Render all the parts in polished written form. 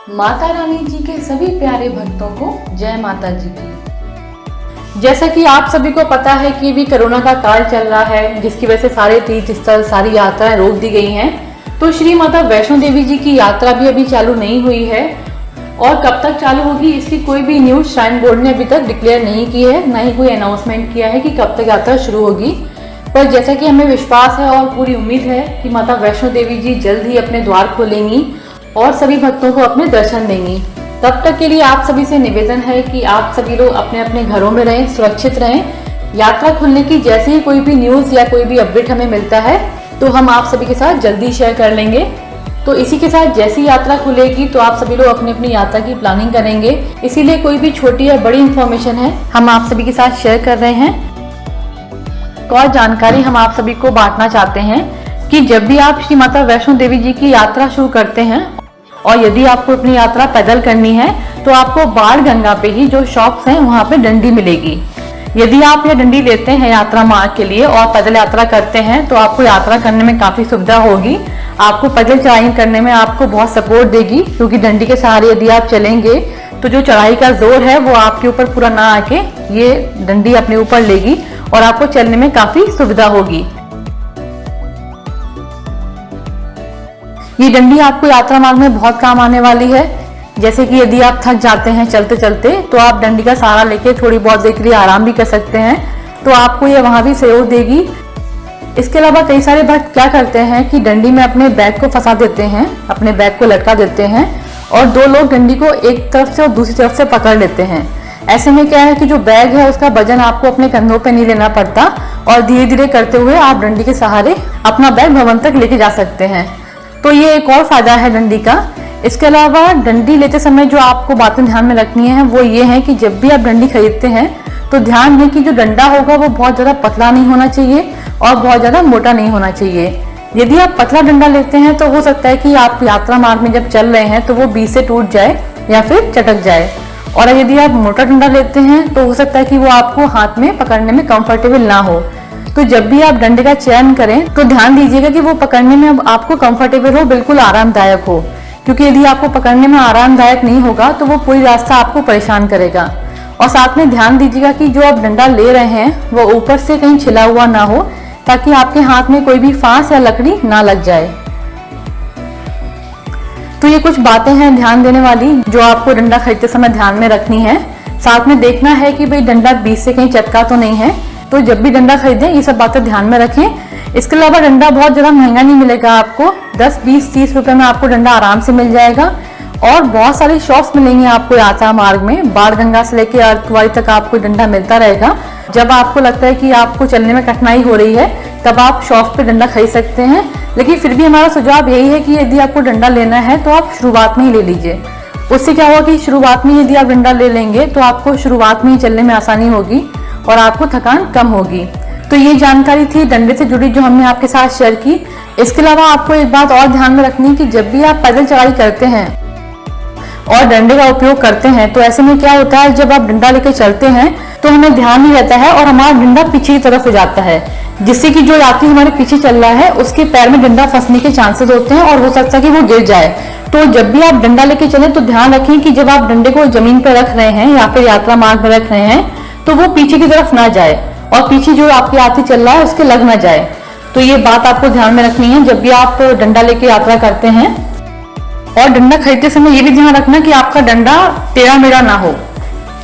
माता रानी जी के सभी प्यारे भक्तों को जय माता जी की। जैसा कि आप सभी को पता है कि अभी कोरोना का काल चल रहा है, जिसकी वजह से सारे तीर्थ स्थल, सारी यात्राएं रोक दी गई हैं। तो श्री माता वैष्णो देवी जी की यात्रा भी अभी चालू नहीं हुई है और कब तक चालू होगी इसकी कोई भी न्यूज श्राइन बोर्ड ने अभी तक डिक्लेयर नहीं की है, ना ही कोई अनाउंसमेंट किया है कि कब तक यात्रा शुरू होगी। पर जैसा कि हमें विश्वास है और पूरी उम्मीद है कि माता वैष्णो देवी जी जल्द ही अपने द्वार खोलेंगी और सभी भक्तों को अपने दर्शन देंगी। तब तक के लिए आप सभी से निवेदन है कि आप सभी लोग अपने अपने घरों में रहें, सुरक्षित रहें। यात्रा खुलने की जैसे ही कोई भी न्यूज़ या कोई भी अपडेट हमें मिलता है तो हम आप सभी के साथ जल्दी शेयर कर लेंगे। तो इसी के साथ जैसी यात्रा खुलेगी तो आप सभी लोग अपनी अपनी यात्रा की प्लानिंग करेंगे, इसीलिए कोई भी छोटी या बड़ी इन्फॉर्मेशन है हम आप सभी के साथ शेयर कर रहे हैं। एक और जानकारी हम आप सभी को बांटना चाहते हैं कि जब भी आप श्री माता वैष्णो देवी जी की यात्रा शुरू करते हैं और यदि आपको अपनी यात्रा पैदल करनी है तो आपको बाण गंगा पे ही जो शॉप्स हैं वहाँ पे डंडी मिलेगी। यदि आप यह डंडी लेते हैं यात्रा मार्ग के लिए और पैदल यात्रा करते हैं तो आपको यात्रा करने में काफी सुविधा होगी। आपको पैदल चढ़ाई करने में आपको बहुत सपोर्ट देगी, क्योंकि डंडी के सहारे यदि आप चलेंगे तो जो चढ़ाई का जोर है वो आपके ऊपर पूरा ना आके ये डंडी अपने ऊपर लेगी और आपको चलने में काफी सुविधा होगी। ये डंडी आपको यात्रा मार्ग में बहुत काम आने वाली है। जैसे कि यदि आप थक जाते हैं चलते चलते तो आप डंडी का सहारा लेके थोड़ी बहुत देर के लिए आराम भी कर सकते हैं, तो आपको ये वहां भी सहयोग देगी। इसके अलावा कई सारे भक्त क्या करते हैं कि डंडी में अपने बैग को फंसा देते हैं, अपने बैग को लटका देते हैं और दो लोग डंडी को एक तरफ से और दूसरी तरफ से पकड़ लेते हैं। ऐसे में क्या है कि जो बैग है उसका वजन आपको अपने कंधों पे नहीं लेना पड़ता और धीरे धीरे करते हुए आप डंडी के सहारे अपना बैग भवन तक लेके जा सकते हैं। तो ये एक और फायदा है डंडी का। इसके अलावा डंडी लेते समय जो आपको बातें ध्यान में रखनी है वो ये है कि जब भी आप डंडी खरीदते हैं तो ध्यान दें कि जो डंडा होगा वो बहुत ज्यादा पतला नहीं होना चाहिए और बहुत ज्यादा मोटा नहीं होना चाहिए। यदि आप पतला डंडा लेते हैं तो हो सकता है कि आप यात्रा मार्ग में जब चल रहे हैं तो वो बीच से टूट जाए या फिर चटक जाए, और यदि आप मोटा डंडा लेते हैं तो हो सकता है कि वो आपको हाथ में पकड़ने में कंफर्टेबल ना हो। तो जब भी आप डंडे का चयन करें तो ध्यान दीजिएगा कि वो पकड़ने में आपको कंफर्टेबल हो, बिल्कुल आरामदायक हो, क्योंकि यदि आपको पकड़ने में आरामदायक नहीं होगा तो वो पूरी रास्ता आपको परेशान करेगा। और साथ में ध्यान दीजिएगा कि जो आप डंडा ले रहे हैं वो ऊपर से कहीं छिला हुआ ना हो, ताकि आपके हाथ में कोई भी फांस या लकड़ी ना लग जाए। तो ये कुछ बातें हैं ध्यान देने वाली जो आपको डंडा खरीदते समय ध्यान में रखनी है। साथ में देखना है कि भाई डंडा बीच से कहीं चटका तो नहीं है, तो जब भी डंडा खरीदें ये सब बातें ध्यान में रखें। इसके अलावा डंडा बहुत ज्यादा महंगा नहीं मिलेगा आपको, 10, 20, 30 रुपए में आपको डंडा आराम से मिल जाएगा और बहुत सारी शॉप्स मिलेंगी आपको यात्रा मार्ग में। बाण गंगा से लेकर अर्कवारी तक आपको डंडा मिलता रहेगा। जब आपको लगता है कि आपको चलने में कठिनाई हो रही है तब आप शॉप पे डंडा खरीद सकते हैं, लेकिन फिर भी हमारा सुझाव यही है कि यदि आपको डंडा लेना है तो आप शुरुआत में ही ले लीजिए। उससे क्या होगा कि शुरुआत में यदि आप डंडा ले लेंगे तो आपको शुरुआत में ही चलने में आसानी होगी और आपको थकान कम होगी। तो ये जानकारी थी डंडे से जुड़ी जो हमने आपके साथ शेयर की। इसके अलावा आपको एक बात और ध्यान में रखनी है कि जब भी आप पैदल चढ़ाई करते हैं और डंडे का उपयोग करते हैं तो ऐसे में क्या होता है, जब आप डंडा लेकर चलते हैं तो हमें ध्यान नहीं रहता है और हमारा डंडा पीछे की तरफ हो जाता है, जिससे कि जो यात्री हमारे पीछे चल रहा है उसके पैर में डंडा फंसने के चांसेस होते हैं और हो सकता है कि वो गिर जाए। तो जब भी आप डंडा लेके चले तो ध्यान रखें कि जब आप डंडे को जमीन पर रख रहे हैं या फिर यात्रा मार्ग में रख रहे हैं तो वो पीछे की तरफ ना जाए और पीछे जो आपके यात्री चल रहा है उसके लग ना जाए। तो ये बात आपको ध्यान में रखनी है जब भी आप डंडा लेके यात्रा करते हैं। और डंडा खरीदते समय ये भी ध्यान रखना कि आपका डंडा टेढ़ा मेढ़ा ना हो,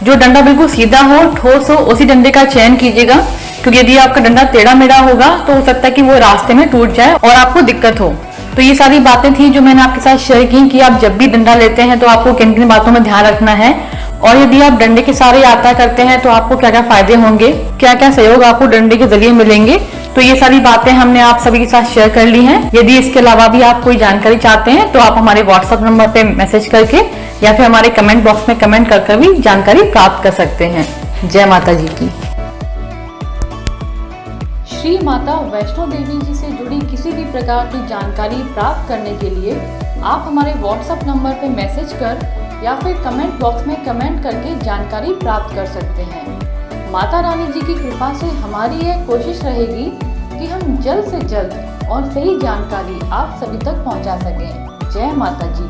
जो डंडा बिल्कुल सीधा हो, ठोस हो, उसी डंडे का चयन कीजिएगा, क्योंकि यदि आपका डंडा टेढ़ा मेढ़ा होगा तो हो सकता है कि वो रास्ते में टूट जाए और आपको दिक्कत हो। तो ये सारी बातें थी जो मैंने आपके साथ शेयर की कि आप जब भी डंडा लेते हैं तो आपको किन किन बातों में ध्यान रखना है, और यदि आप डंडे के सारे यात्रा करते हैं तो आपको क्या क्या फायदे होंगे, क्या क्या सहयोग आपको डंडे के जरिए मिलेंगे। तो ये सारी बातें हमने आप सभी के साथ शेयर कर ली हैं। यदि इसके अलावा भी आप कोई जानकारी चाहते हैं तो आप हमारे व्हाट्सएप नंबर पे मैसेज करके या फिर हमारे कमेंट बॉक्स में कमेंट कर भी जानकारी प्राप्त कर सकते हैं। जय माता जी की। श्री माता वैष्णो देवी जी से जुड़ी किसी भी प्रकार की जानकारी प्राप्त करने के लिए आप हमारे व्हाट्सएप नंबर पर मैसेज कर या फिर कमेंट बॉक्स में कमेंट करके जानकारी प्राप्त कर सकते हैं। माता रानी जी की कृपा से हमारी यह कोशिश रहेगी कि हम जल्द से जल्द और सही जानकारी आप सभी तक पहुंचा सकें। जय माता जी।